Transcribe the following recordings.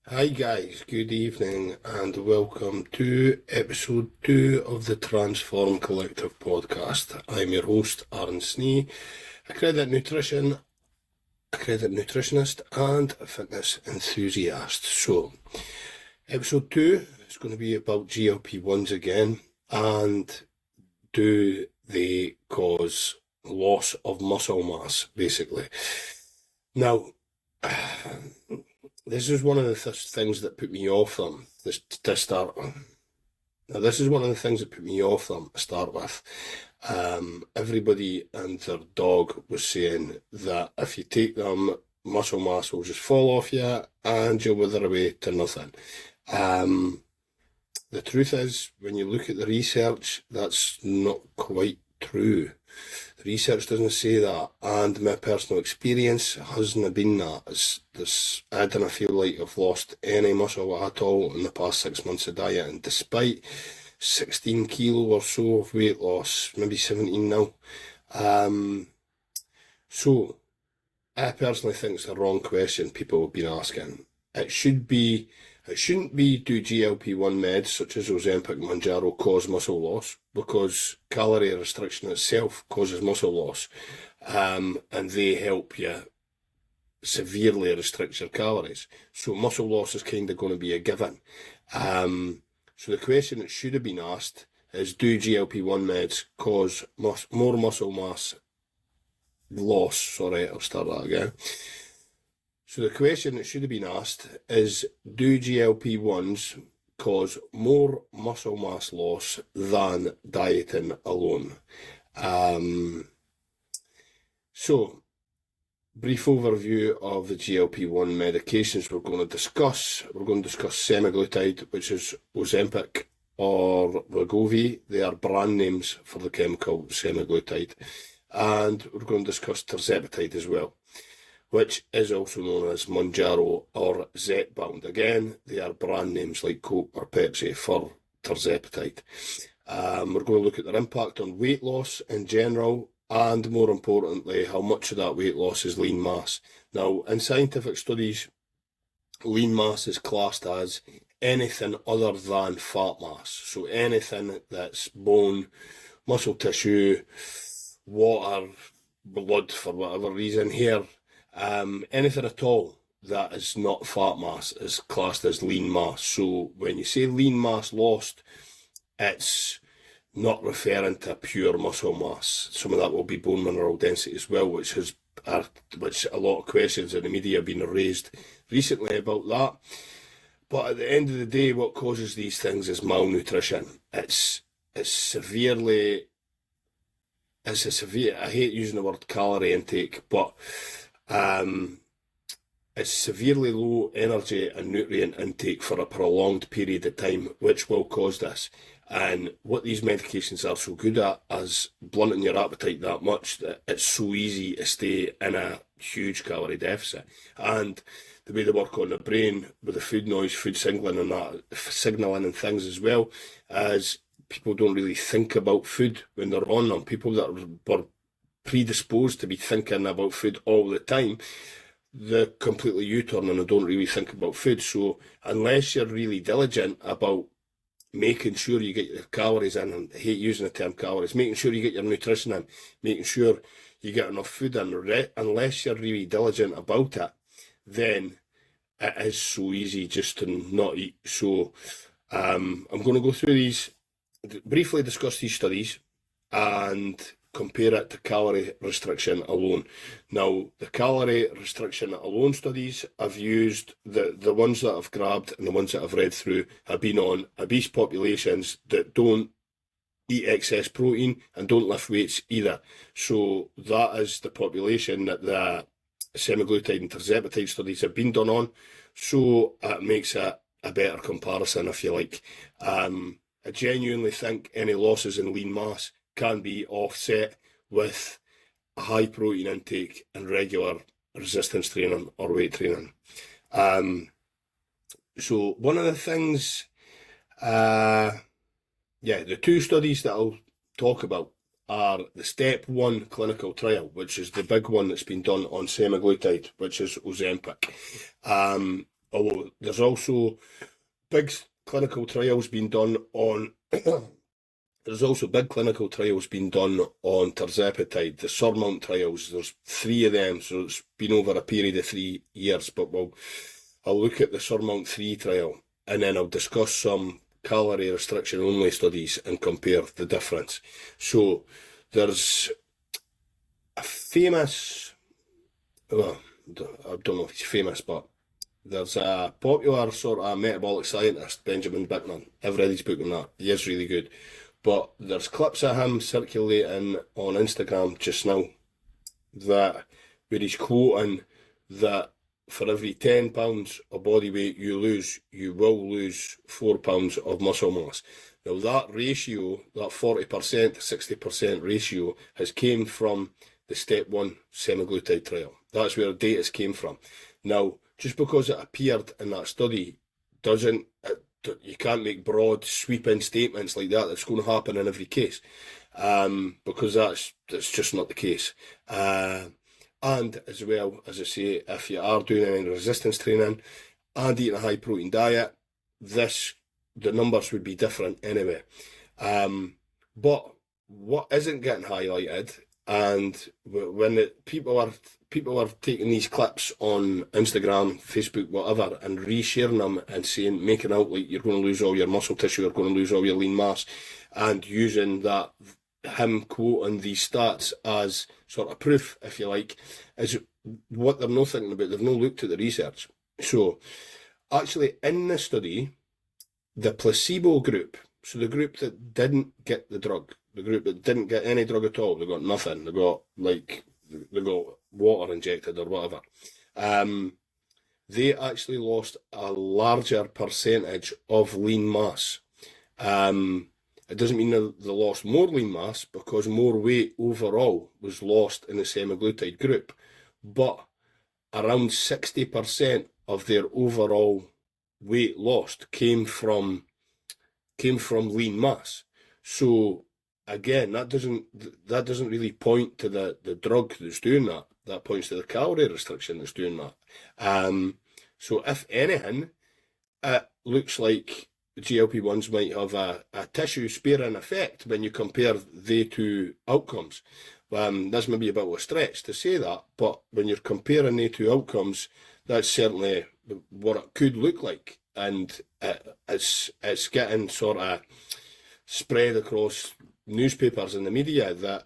Hi guys, good evening and welcome to episode 2 of the Transform Collective podcast. I'm your host, Aaron Snee, accredited nutritionist and fitness enthusiast. So, episode 2 is going to be about GLP-1s again, and do they cause loss of muscle mass, basically. Now, this is one of the things that put me off them to start. Now, this is one of the things that put me off them to start with. Everybody and their dog was saying that if you take them, muscle mass will just fall off you and you'll wither away to nothing. The truth is, when you look at the research, that's not quite true. The research doesn't say that, and my personal experience hasn't been that. I don't feel like I've lost any muscle at all in the past 6 months of diet, and despite 16 kilo or so of weight loss, maybe 17 now. So, I personally think it's the wrong question people have been asking. It shouldn't be, do GLP-1 meds such as Ozempic and Mounjaro cause muscle loss? Because calorie restriction itself causes muscle loss, and they help you severely restrict your calories. So muscle loss is kind of going to be a given. So the question that should have been asked is, do GLP-1 meds cause more muscle mass loss? Sorry, I'll start that again. So the question that should have been asked is, do GLP-1s cause more muscle mass loss than dieting alone? So, brief overview of the GLP-1 medications we're going to discuss. We're going to discuss semaglutide, which is Ozempic or Wegovy. They are brand names for the chemical semaglutide. And we're going to discuss tirzepatide as well, which is also known as Mounjaro or Zepbound. Again, they are brand names like Coke or Pepsi for tirzepatide. We're going to look at their impact on weight loss in general, and more importantly, how much of that weight loss is lean mass. Now, in scientific studies, lean mass is classed as anything other than fat mass. So anything that's bone, muscle tissue, water, blood for whatever reason, hair, anything at all that is not fat mass is classed as lean mass. So when you say lean mass lost, it's not referring to pure muscle mass. Some of that will be bone mineral density as well, which a lot of questions in the media have been raised recently about that. But at the end of the day, what causes these things is malnutrition. It's severe, I hate using the word calorie intake, but it's severely low energy and nutrient intake for a prolonged period of time, which will cause this. And what these medications are so good at is blunting your appetite that much that it's so easy to stay in a huge calorie deficit. And the way they work on the brain with the food noise, food signaling and that, signaling and things as well, as people don't really think about food when they're on them. People that were predisposed to be thinking about food all the time, they completely U-turn and they don't really think about food. So unless you're really diligent about making sure you get your calories in, and I hate using the term calories, making sure you get your nutrition in, making sure you get enough food in, unless you're really diligent about it, then it is so easy just to not eat. So I'm going to go through these, briefly discuss these studies and compare it to calorie restriction alone. Now, the calorie restriction alone studies I've used, the ones that I've grabbed and the ones that I've read through have been on obese populations that don't eat excess protein and don't lift weights either. So that is the population that the semaglutide and tirzepatide studies have been done on. So it makes it a better comparison, if you like. I genuinely think any losses in lean mass can be offset with a high protein intake and regular resistance training or weight training. So one of the things, the two studies that I'll talk about are the step 1 clinical trial, which is the big one that's been done on semaglutide, which is Ozempic. Although there's also big clinical trials being done on there's also big clinical trials being done on tirzepatide, the Surmount trials. There's 3 of them, so it's been over a period of 3 years. But I'll look at the Surmount 3 trial, and then I'll discuss some calorie restriction only studies and compare the difference. So there's a famous, well, I don't know if he's famous, but there's a popular sort of metabolic scientist, Benjamin Bickman. I've read his book on that. He is really good. But there's clips of him circulating on Instagram just now that where he's quoting that for every 10 pounds of body weight you lose, you will lose 4 pounds of muscle mass. Now that ratio, that 40% to 60% ratio, has came from the step 1 semaglutide trial. That's where the data came from. Now, just because it appeared in that study you can't make broad sweeping statements like that. That's going to happen in every case, because that's just not the case. And as well, as I say, if you are doing any resistance training and eating a high protein diet, the numbers would be different anyway. But what isn't getting highlighted, and when people are taking these clips on Instagram, Facebook, whatever, and resharing them and saying, making out like you're going to lose all your muscle tissue, you're going to lose all your lean mass, and using that, him quoting these stats as sort of proof, if you like, is what they're not thinking about. They've not looked at the research. So actually in the study, the placebo group, so the group that didn't get the drug, the group that didn't get any drug at all, they got nothing, they got water injected or whatever, they actually lost a larger percentage of lean mass. It doesn't mean that they lost more lean mass, because more weight overall was lost in the semaglutide group, but around 60% of their overall weight lost came from lean mass. So again, that doesn't really point to the drug that's doing that. That points to the calorie restriction that's doing that. So if anything, it looks like GLP-1s might have a tissue sparing effect when you compare the two outcomes. That's maybe a bit of a stretch to say that, but when you're comparing the two outcomes, that's certainly what it could look like. And it's getting sort of spread across newspapers and the media that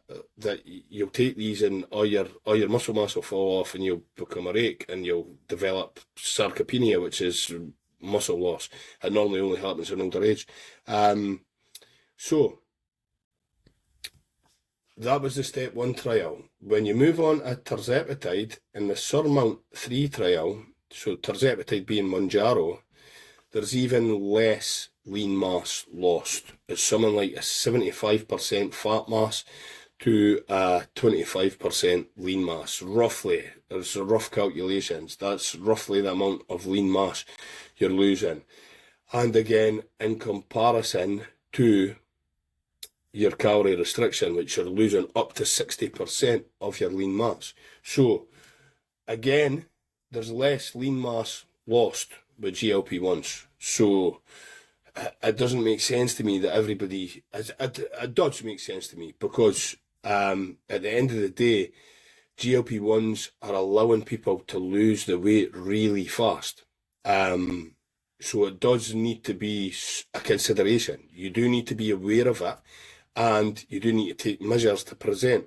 you'll take these and all your muscle mass will fall off and you'll become a rake and you'll develop sarcopenia, which is muscle loss. It normally only happens in older age. So that was the step 1 trial. When you move on to tirzepatide in the Surmount 3 trial, so tirzepatide being Mounjaro, there's even less lean mass lost. It's something like a 75% fat mass to a 25% lean mass. Roughly, there's rough calculations. That's roughly the amount of lean mass you're losing. And again, in comparison to your calorie restriction, which you're losing up to 60% of your lean mass. So again, there's less lean mass lost with GLP-1s. So it doesn't make sense to me that everybody, it does make sense to me, because at the end of the day, GLP-1s are allowing people to lose the weight really fast. So it does need to be a consideration. You do need to be aware of it, and you do need to take measures to present.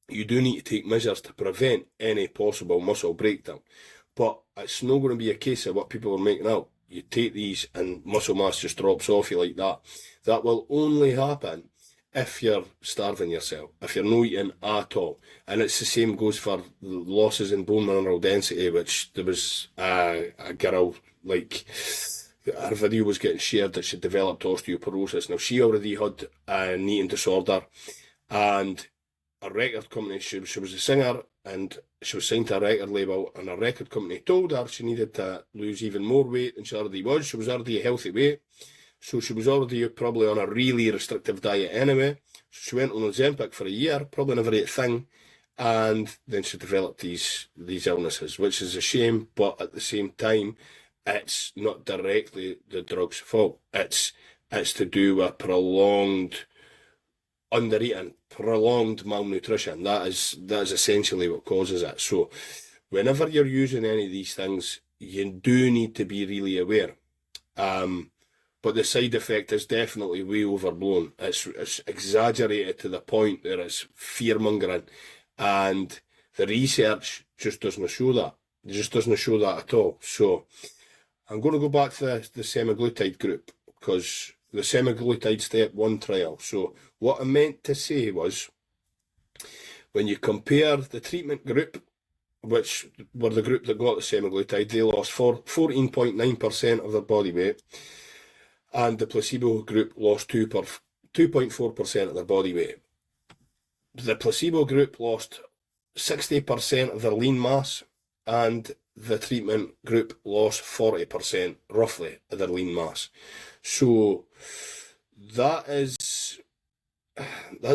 You do need to take measures to prevent any possible muscle breakdown. But it's not going to be a case of what people are making out. You take these and muscle mass just drops off you like that. That will only happen if you're starving yourself, if you're not eating at all. And it's the same goes for losses in bone mineral density, which there was a girl, like, her video was getting shared that she developed osteoporosis. Now, she already had an eating disorder, and a record company, she was a singer, and she was signed to a record label, and a record company told her she needed to lose even more weight than she already was. She was already a healthy weight, so she was already probably on a really restrictive diet anyway. So she went on Ozempic for a year, probably never ate a thing, and then she developed these illnesses, which is a shame, but at the same time, it's not directly the drug's fault. It's to do with prolonged undereating, prolonged malnutrition. That is essentially what causes it. So whenever you're using any of these things, you do need to be really aware. But the side effect is definitely way overblown. It's exaggerated to the point that it's fear-mongering. And the research just doesn't show that. It just doesn't show that at all. So I'm going to go back to the semaglutide group, because the semaglutide step 1 trial. So what I meant to say was, when you compare the treatment group, which were the group that got the semaglutide, they lost 14.9% of their body weight, and the placebo group lost 2.4% of their body weight. The placebo group lost 60% of their lean mass, and the treatment group lost 40%, roughly, of their lean mass. So that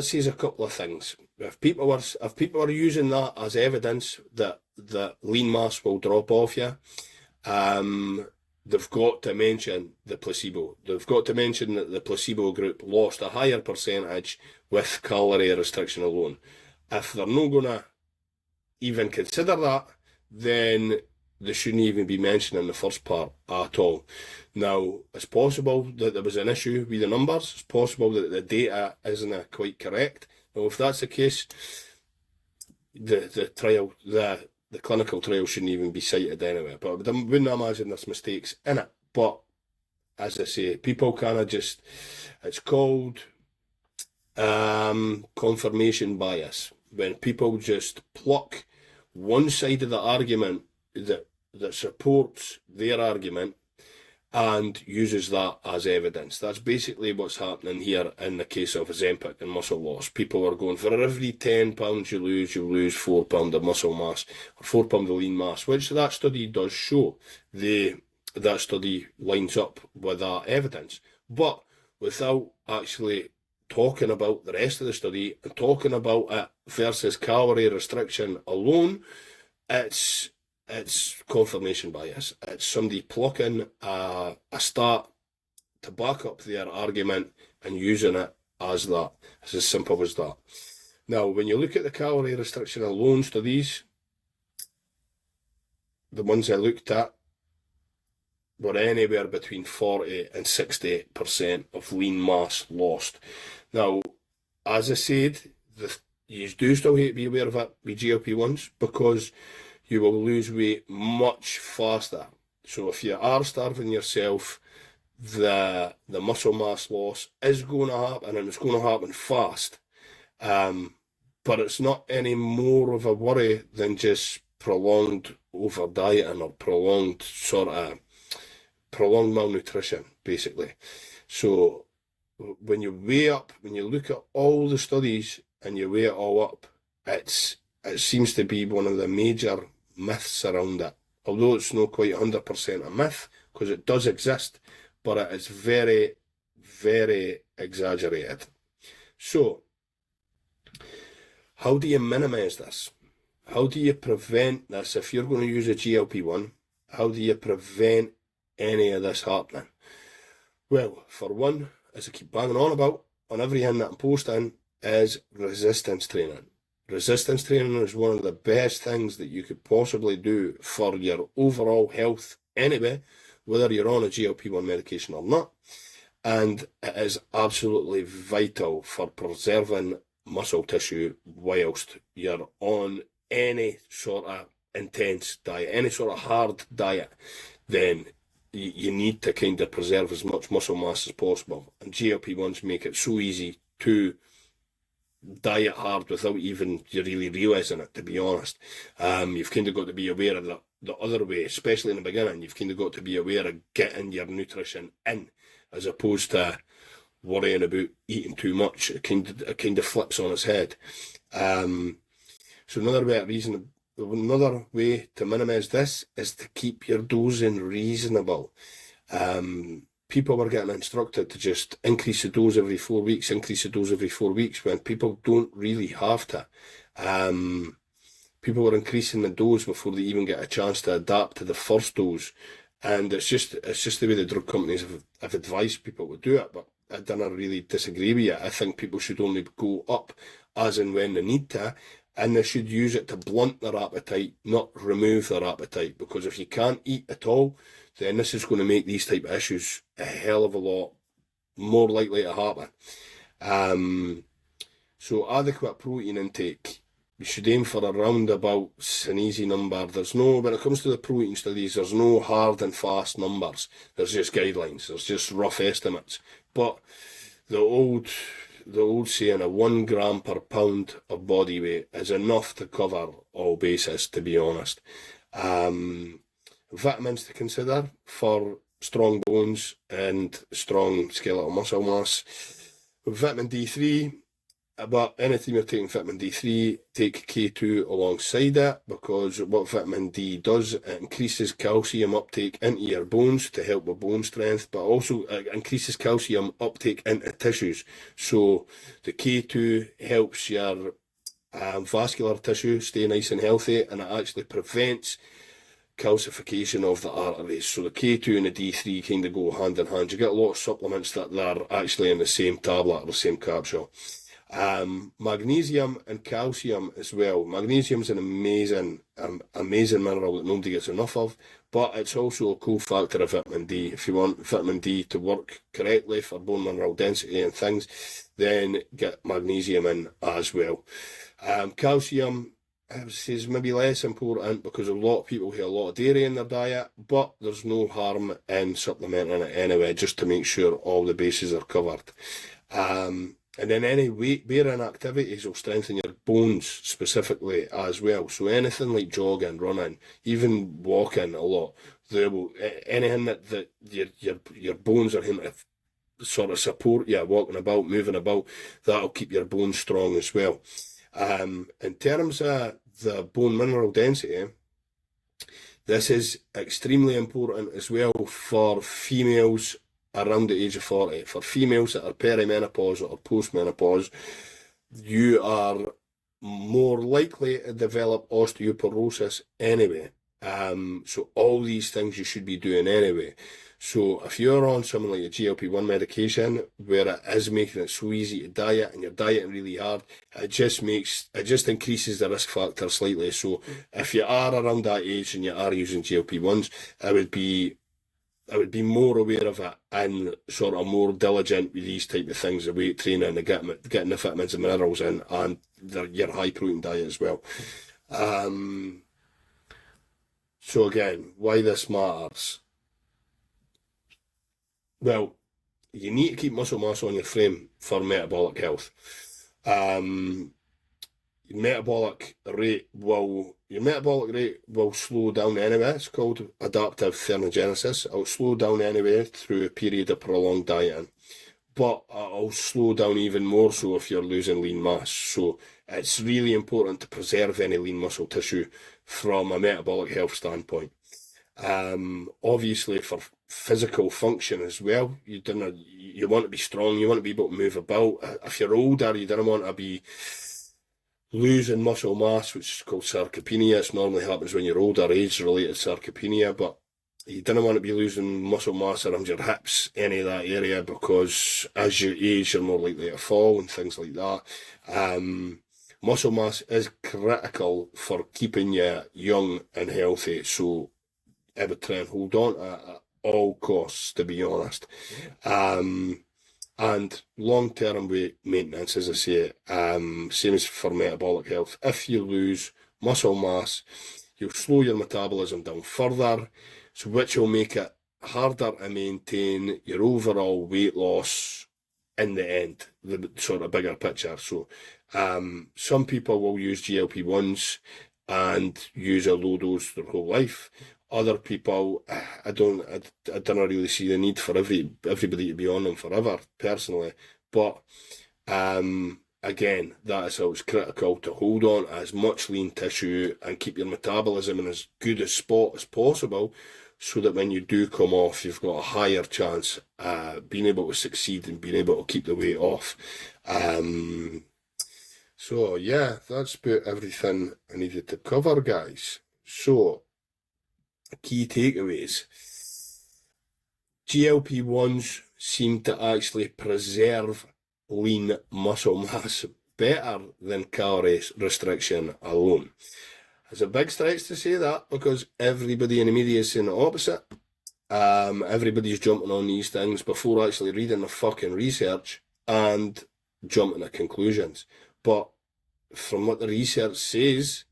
says a couple of things. If people are using that as evidence that the lean mass will drop off you, they've got to mention the placebo. They've got to mention that the placebo group lost a higher percentage with calorie restriction alone. If they're not going to even consider that, then they shouldn't even be mentioned in the first part at all. Now, it's possible that there was an issue with the numbers. It's possible that the data isn't quite correct. Now, if that's the case, the clinical trial shouldn't even be cited anyway. But I wouldn't imagine there's mistakes in it. But as I say, people kind of just, it's called confirmation bias. When people just pluck one side of the argument that supports their argument and uses that as evidence. That's basically what's happening here in the case of Ozempic and muscle loss. People are going, for every 10 pounds you lose 4 pounds of muscle mass, or 4 pounds of lean mass, which that study does show. That study lines up with that evidence. But without actually talking about the rest of the study and talking about it versus calorie restriction alone, it's confirmation bias. It's somebody plucking a stat to back up their argument and using it as that. It's as simple as that. Now, when you look at the calorie restriction alone studies, the ones I looked at were anywhere between 40 and 60% of lean mass lost. Now, as I said, you do still have to be aware of it with GLP-1s, because you will lose weight much faster. So if you are starving yourself, the muscle mass loss is going to happen, and it's going to happen fast. But it's not any more of a worry than just prolonged over dieting or prolonged malnutrition, basically. So when you look at all the studies and you weigh it all up, it seems to be one of the major myths around it. Although it's not quite 100% a myth, because it does exist, but it is very, very exaggerated. So, how do you minimize this? How do you prevent this? If you're going to use a GLP-1, how do you prevent any of this happening? Well, for one, as I keep banging on about on everything that I'm posting, is resistance training. Resistance training is one of the best things that you could possibly do for your overall health anyway, whether you're on a GLP-1 medication or not. And it is absolutely vital for preserving muscle tissue whilst you're on any sort of intense diet, any sort of hard diet. Then you need to kind of preserve as much muscle mass as possible. And GLP-1s make it so easy to diet hard without even you really realising it, to be honest. You've kind of got to be aware of the other way, especially in the beginning. You've kind of got to be aware of getting your nutrition in, as opposed to worrying about eating too much. It kind of flips on its head. So another way to minimise this is to keep your dosing reasonable. people were getting instructed to just increase the dose every 4 weeks, when people don't really have to. People were increasing the dose before they even get a chance to adapt to the first dose. And it's just the way the drug companies have advised people to do it. But I don't really disagree with you. I think people should only go up as and when they need to, and they should use it to blunt their appetite, not remove their appetite. Because if you can't eat at all, then this is going to make these type of issues a hell of a lot more likely to happen. So adequate protein intake. You should aim for around about an easy number. When it comes to the protein studies, there's no hard and fast numbers. There's just guidelines. There's just rough estimates. But the old saying of 1 gram per pound of body weight is enough to cover all bases, to be honest. Vitamins to consider for strong bones and strong skeletal muscle mass. Vitamin D3. But anytime you're taking vitamin D3, take K2 alongside it, because what vitamin D does, it increases calcium uptake into your bones to help with bone strength, but also increases calcium uptake into tissues. So the K2 helps your vascular tissue stay nice and healthy, and it actually prevents calcification of the arteries. So the K2 and the D3 kind of go hand in hand. You get a lot of supplements that are actually in the same tablet or the same capsule. Magnesium and calcium as well. Magnesium is an amazing mineral that nobody gets enough of, but it's also a cofactor of vitamin D. If you want vitamin D to work correctly for bone mineral density and things, then get magnesium in as well. Calcium, I would say, is maybe less important because a lot of people have a lot of dairy in their diet, but there's no harm in supplementing it anyway, just to make sure all the bases are covered. And then any weight-bearing activities will strengthen your bones specifically as well. So anything like jogging, running, even walking a lot, anything that your bones are going to sort of support you, walking about, moving about, that'll keep your bones strong as well. In terms of the bone mineral density, this is extremely important as well for females around the age of 40. For females that are perimenopause or postmenopause, you are more likely to develop osteoporosis anyway. So all these things you should be doing anyway. So if you're on something like a GLP-1 medication where it is making it so easy to diet and you're dieting really hard, it just increases the risk factor slightly. So if you are around that age and you are using GLP-1s, I would be more aware of it and sort of more diligent with these type of things, the weight training, and getting the vitamins and minerals in, and your high protein diet as well. So again, why this matters? Well, you need to keep muscle mass on your frame for metabolic health. Your metabolic rate will slow down anyway. It's called adaptive thermogenesis. It'll slow down anyway through a period of prolonged dieting, but it'll slow down even more so if you're losing lean mass. So it's really important to preserve any lean muscle tissue from a metabolic health standpoint. Obviously for physical function as well, you want to be strong, you want to be able to move about. If you're older, you don't want to be losing muscle mass, which is called sarcopenia. It normally happens when you're older, age-related sarcopenia, but you don't want to be losing muscle mass around your hips, any of that area, because as you age, you're more likely to fall and things like that. Muscle mass is critical for keeping you young and healthy, so I would try and hold on at all costs, to be honest. And long-term weight maintenance, as I say, same as for metabolic health. If you lose muscle mass, you'll slow your metabolism down further, so which will make it harder to maintain your overall weight loss in the end, the sort of bigger picture. So some people will use GLP-1s and use a low dose their whole life. Other people, I don't really see the need for everybody to be on them forever, personally. But again, that is how it's critical to hold on as much lean tissue and keep your metabolism in as good a spot as possible so that when you do come off, you've got a higher chance being able to succeed and being able to keep the weight off. So yeah, that's about everything I needed to cover, guys. So, key takeaways. GLP-1s seem to actually preserve lean muscle mass better than calorie restriction alone. It's a big stretch to say that because everybody in the media is saying the opposite. Everybody's jumping on these things before actually reading the fucking research and jumping to conclusions. But from what the research says,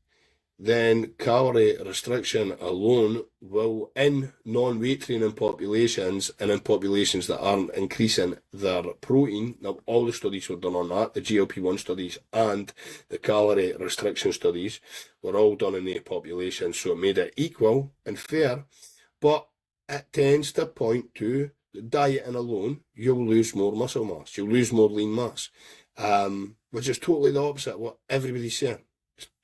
then calorie restriction alone will, in non-weight training populations and in populations that aren't increasing their protein, now all the studies were done on that, the GLP-1 studies and the calorie restriction studies were all done in the population, so it made it equal and fair, but it tends to point to the dieting alone, you'll lose more muscle mass, you'll lose more lean mass, which is totally the opposite of what everybody's saying.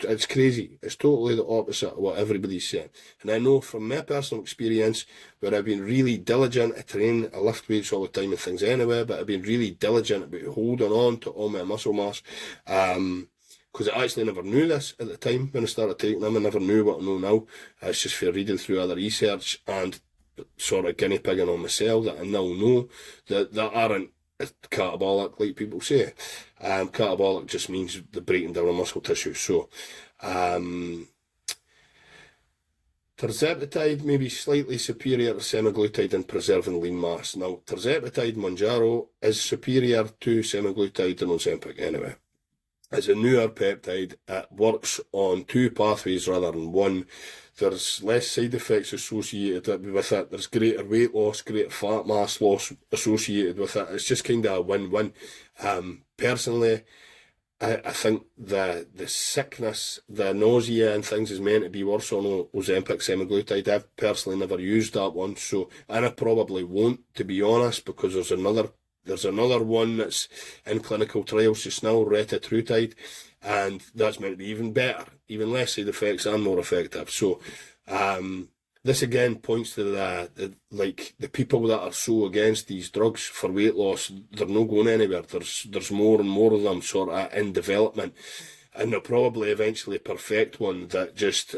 It's crazy. It's totally the opposite of what everybody's saying. And I know from my personal experience, where I've been really diligent at training, I lift weights all the time and things anyway, but I've been really diligent about holding on to all my muscle mass. Because I actually never knew this at the time when I started taking them. I never knew what I know now. It's just for reading through other research and sort of guinea pigging on myself that I now know that aren't catabolic, like people say. Catabolic just means the breaking down of muscle tissue. So, tirzepatide may be slightly superior to semaglutide in preserving lean mass. Now, tirzepatide Mounjaro is superior to semaglutide and Ozempic anyway. It's a newer peptide. It works on two pathways rather than one. There's less side effects associated with it. There's greater weight loss, greater fat mass loss associated with it. It's just kind of a win-win. Personally, I think the sickness, the nausea and things is meant to be worse on Ozempic semaglutide. I've personally never used that one, so, and I probably won't, to be honest, because there's another one that's in clinical trials just now, restricted, and that's meant to be even better, even less side effects and more effective. So, this again points to the people that are so against these drugs for weight loss, they're not going anywhere. There's more and more of them sort of in development, and they'll probably eventually perfect one that just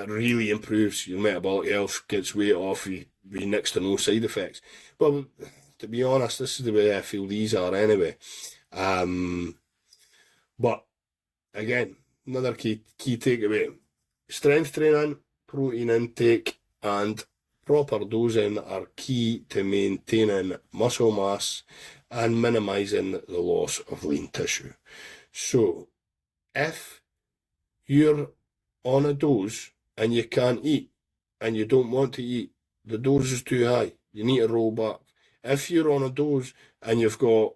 really improves your metabolic health, gets weight off with next to no side effects. But to be honest, this is the way I feel these are anyway. But again, another key takeaway: strength training, protein intake, and proper dosing are key to maintaining muscle mass and minimising the loss of lean tissue. So, if you're on a dose and you can't eat and you don't want to eat, the dose is too high. You need to roll back. If you're on a dose and you've got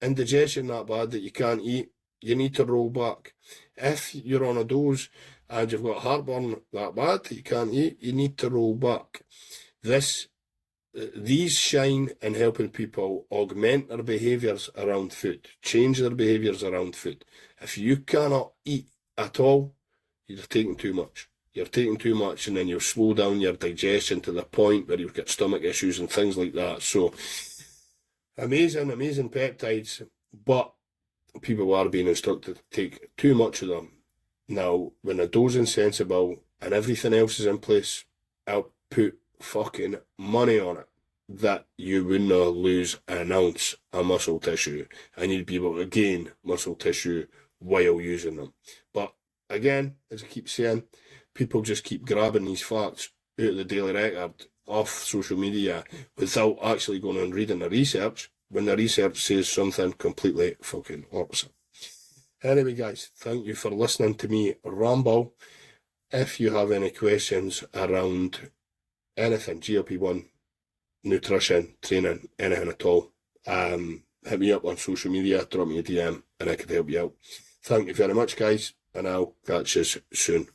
indigestion that bad that you can't eat, you need to roll back. If you're on a dose and you've got heartburn that bad that you can't eat, you need to roll back. These shine in helping people augment their behaviours around food, change their behaviours around food. If you cannot eat at all, you're taking too much. You're taking too much, and then you'll slow down your digestion to the point where you've got stomach issues and things like that. So, amazing peptides, but people are being instructed to take too much of them. Now, when the dosing's sensible and everything else is in place, I'll put fucking money on it that you would not lose an ounce of muscle tissue, and you'd be able to gain muscle tissue while using them. But again, as I keep saying, people just keep grabbing these facts out of the Daily Record off social media without actually going and reading the research, when the research says something completely fucking opposite. Anyway, guys, thank you for listening to me ramble. If you have any questions around anything, GLP-1, nutrition, training, anything at all, hit me up on social media, drop me a DM, and I can help you out. Thank you very much, guys, and I'll catch you soon.